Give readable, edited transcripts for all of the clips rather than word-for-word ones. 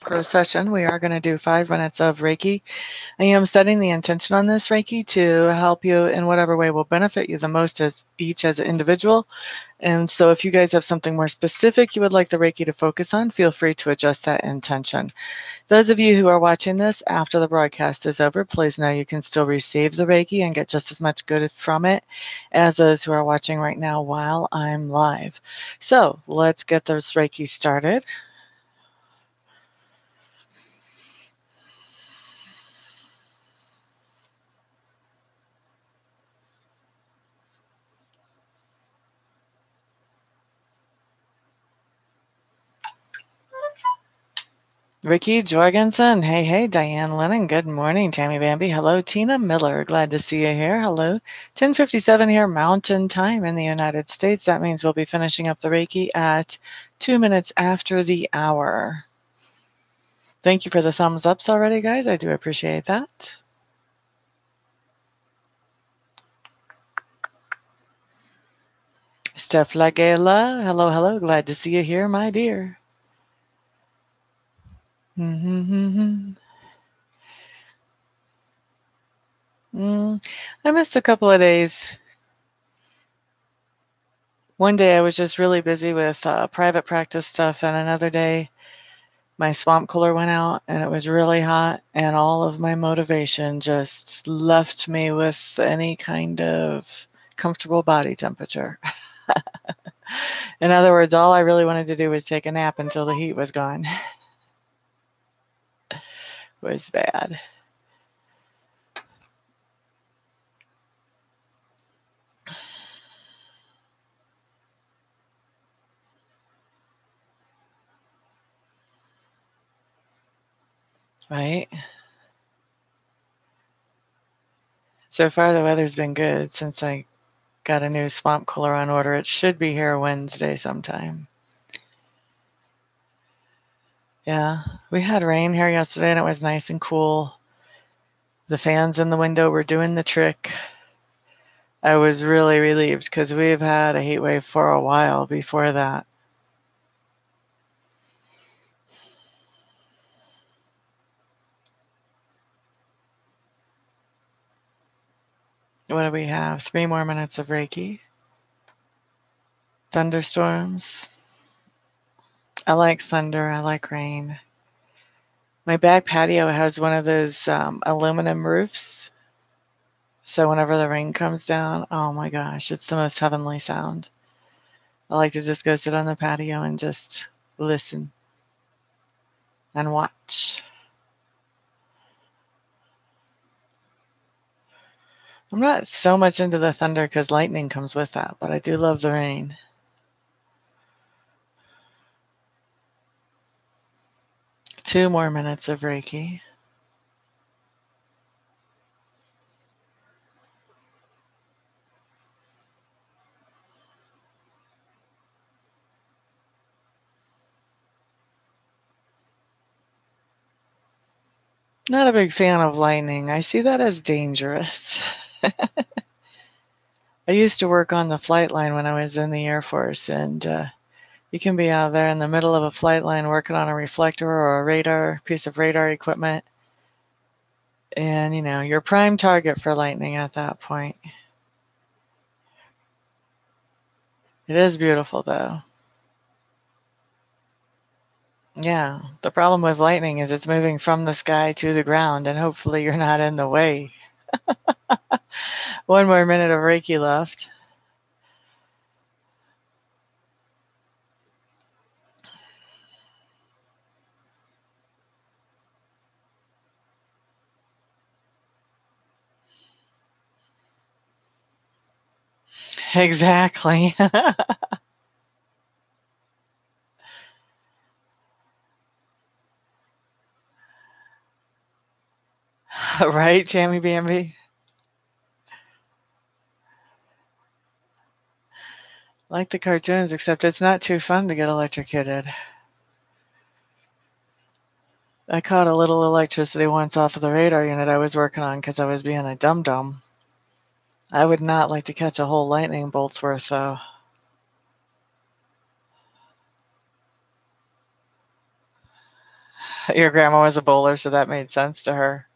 Per session, we are going to do 5 minutes of Reiki. I am setting the intention on this Reiki to help you in whatever way will benefit you the most as an individual. And so if you guys have something more specific you would like the Reiki to focus on, feel free to adjust that intention. Those of you who are watching this after the broadcast is over, please know you can still receive the Reiki and get just as much good from it as those who are watching right now while I'm live. So let's get this Reiki started. Ricky Jorgensen. Hey, hey, Diane Lennon. Good morning, Tammy Bambi. Hello, Tina Miller. Glad to see you here. Hello. 10:57 here, Mountain Time in the United States. That means we'll be finishing up the Reiki at 2 minutes after the hour. Thank you for the thumbs ups already, guys. I do appreciate that. Steph Lagela. Hello, hello. Glad to see you here, my dear. I missed a couple of days. One day I was just really busy with private practice stuff, and another day my swamp cooler went out and it was really hot, and all of my motivation just left me with any kind of comfortable body temperature. In other words, all I really wanted to do was take a nap until the heat was gone. It was bad. Right? So far, the weather's been good since I got a new swamp cooler on order. It should be here Wednesday sometime. Yeah, we had rain here yesterday and it was nice and cool. The fans in the window were doing the trick. I was really relieved because we've had a heat wave for a while before that. What do we have? 3 more minutes of Reiki. Thunderstorms. I like thunder. I like rain. My back patio has one of those aluminum roofs. So whenever the rain comes down, oh my gosh, it's the most heavenly sound. I like to just go sit on the patio and just listen and watch. I'm not so much into the thunder because lightning comes with that, but I do love the rain. Two more minutes of Reiki. Not a big fan of lightning. I see that as dangerous. I used to work on the flight line when I was in the Air Force, and you can be out there in the middle of a flight line working on a reflector or a radar, piece of radar equipment, and you're prime target for lightning at that point. It is beautiful, though. Yeah, the problem with lightning is it's moving from the sky to the ground, and hopefully you're not in the way. One more minute of Reiki left. Exactly. Right, Tammy Bambi? Like the cartoons, except it's not too fun to get electrocuted. I caught a little electricity once off of the radar unit I was working on because I was being a dum-dum. I would not like to catch a whole lightning bolt's worth, though. Your grandma was a bowler, so that made sense to her.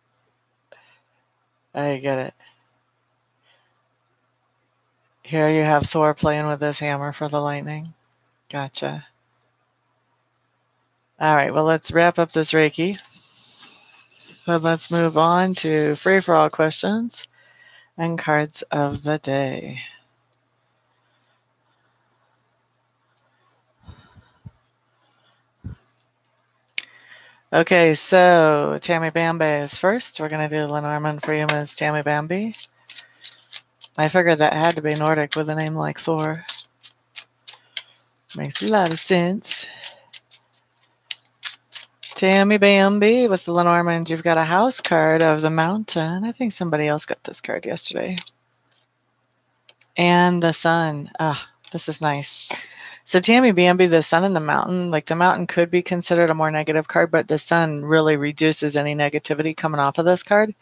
I get it. Here you have Thor playing with this hammer for the lightning. Gotcha. All right, well, let's wrap up this Reiki. So let's move on to free-for-all questions and cards of the day. Okay, so Tammy Bambi is first. We're going to do Lenormand for you, Ms. Tammy Bambi. I figured that had to be Nordic with a name like Thor. Makes a lot of sense. Tammy Bambi with the Lenormand, you've got a house card of the mountain. I think somebody else got this card yesterday. And the sun. Ah, this is nice. So Tammy Bambi, the sun and the mountain, like the mountain could be considered a more negative card, but the sun really reduces any negativity coming off of this card.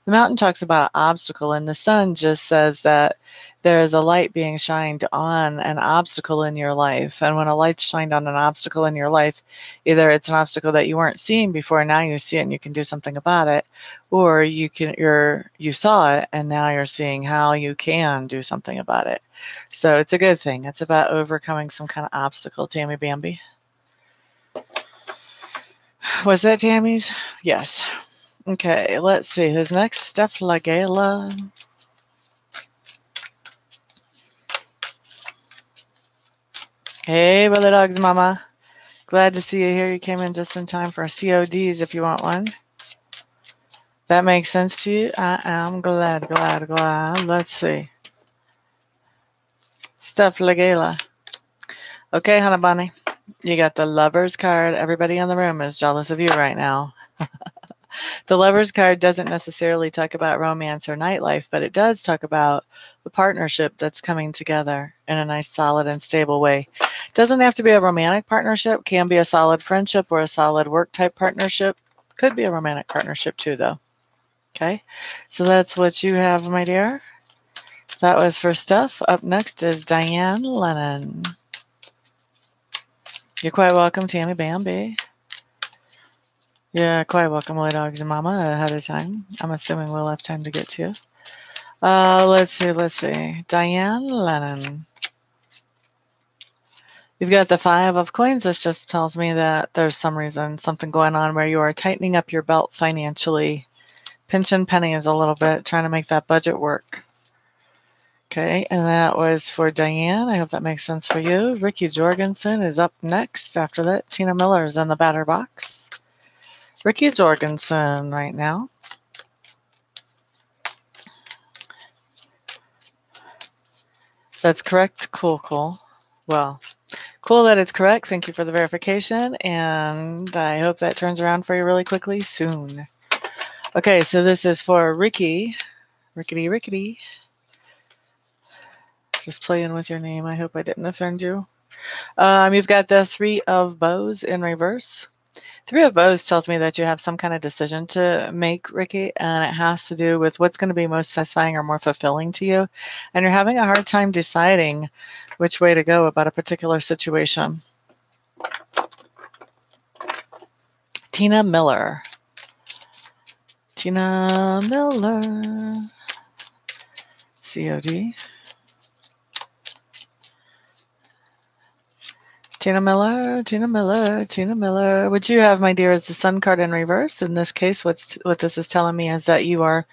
The mountain talks about an obstacle, and the sun just says that there is a light being shined on an obstacle in your life. And when a light's shined on an obstacle in your life, either it's an obstacle that you weren't seeing before, now you see it and you can do something about it, or you saw it and now you're seeing how you can do something about it. So it's a good thing. It's about overcoming some kind of obstacle, Tammy Bambi. Was that Tammy's? Yes. Okay, let's see. Who's next? Steph Lagala. Hey, Willie Dog's mama. Glad to see you here. You came in just in time for CODs if you want one. That makes sense to you? I am glad. Let's see. Steph Lagala. Okay, Hannah Bunny. You got the Lovers card. Everybody in the room is jealous of you right now. The Lovers card doesn't necessarily talk about romance or nightlife, but it does talk about the partnership that's coming together in a nice, solid, and stable way. It doesn't have to be a romantic partnership. Can be a solid friendship or a solid work-type partnership. Could be a romantic partnership too, though. Okay, so that's what you have, my dear. That was for Steph. Up next is Diane Lennon. You're quite welcome, Tammy Bambi. Yeah, quite welcome, Willie Dogs and Mama, ahead of time. I'm assuming we'll have time to get to you. Let's see. Diane Lennon. You've got the 5 of coins. This just tells me that there's something going on where you are tightening up your belt financially. Pinching pennies a little bit, trying to make that budget work. Okay, and that was for Diane. I hope that makes sense for you. Ricky Jorgensen is up next. After that, Tina Miller is in the batter box. Ricky Jorgensen right now. That's correct. Cool. Well, cool that it's correct. Thank you for the verification, and I hope that turns around for you really quickly soon. Okay, so this is for Ricky. Rickety. Just playing with your name. I hope I didn't offend you. You've got the 3 of bows in reverse. 3 of bows tells me that you have some kind of decision to make, Ricky, and it has to do with what's going to be most satisfying or more fulfilling to you. And you're having a hard time deciding which way to go about a particular situation. Tina Miller. COD. Tina Miller. What you have, my dear, is the Sun card in reverse. In this case, what this is telling me is that you are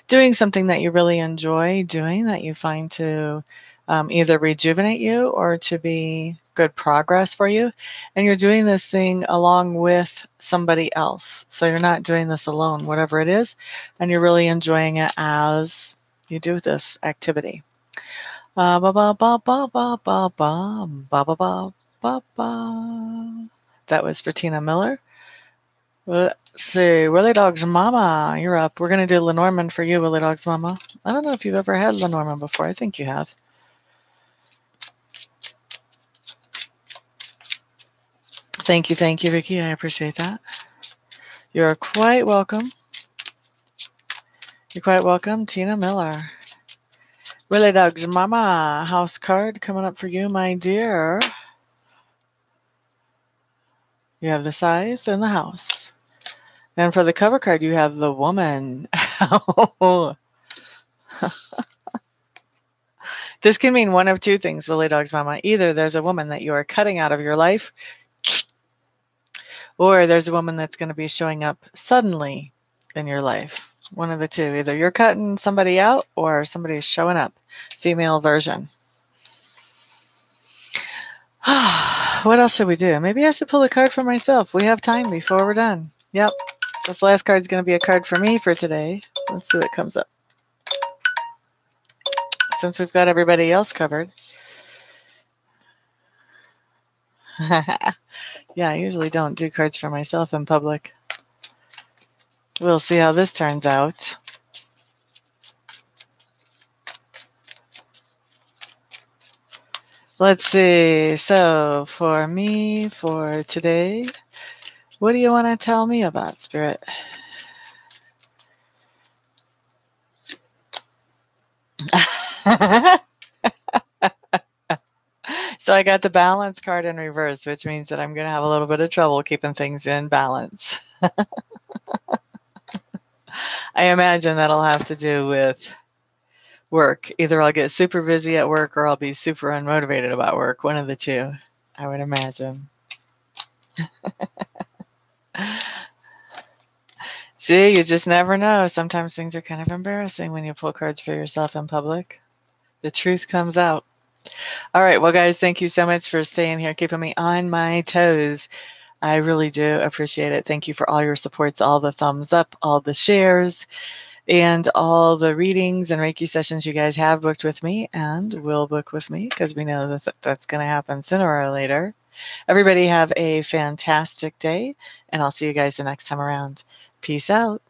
doing something that you really enjoy doing, that you find to either rejuvenate you or to be good progress for you. And you're doing this thing along with somebody else. So you're not doing this alone, whatever it is, and you're really enjoying it as you do this activity. That was for Tina Miller. Let's see, Willie Dog's Mama, you're up. We're going to do Lenormand for you, Willie Dog's Mama. I don't know if you've ever had Lenormand before. I think you have. Thank you, Vicky. I appreciate that. You're quite welcome. Tina Miller. Willie Dog's Mama, house card coming up for you, my dear. You have the scythe and the house. And for the cover card, you have the woman. This can mean one of two things, Willie Dog's mama. Either there's a woman that you are cutting out of your life, or there's a woman that's going to be showing up suddenly in your life. One of the two. Either you're cutting somebody out or somebody's showing up. Female version. What else should we do? Maybe I should pull a card for myself. We have time before we're done. Yep. This last card is going to be a card for me for today. Let's see what comes up. Since we've got everybody else covered. Yeah, I usually don't do cards for myself in public. We'll see how this turns out. Let's see. So for me, for today, what do you want to tell me about, Spirit? So I got the balance card in reverse, which means that I'm going to have a little bit of trouble keeping things in balance. I imagine that'll have to do with work. Either I'll get super busy at work or I'll be super unmotivated about work. One of the two, I would imagine. See, you just never know. Sometimes things are kind of embarrassing when you pull cards for yourself in public. The truth comes out. All right. Well, guys, thank you so much for staying here, keeping me on my toes. I really do appreciate it. Thank you for all your supports, all the thumbs up, all the shares, and all the readings and Reiki sessions you guys have booked with me and will book with me, because we know that's going to happen sooner or later. Everybody have a fantastic day, and I'll see you guys the next time around. Peace out.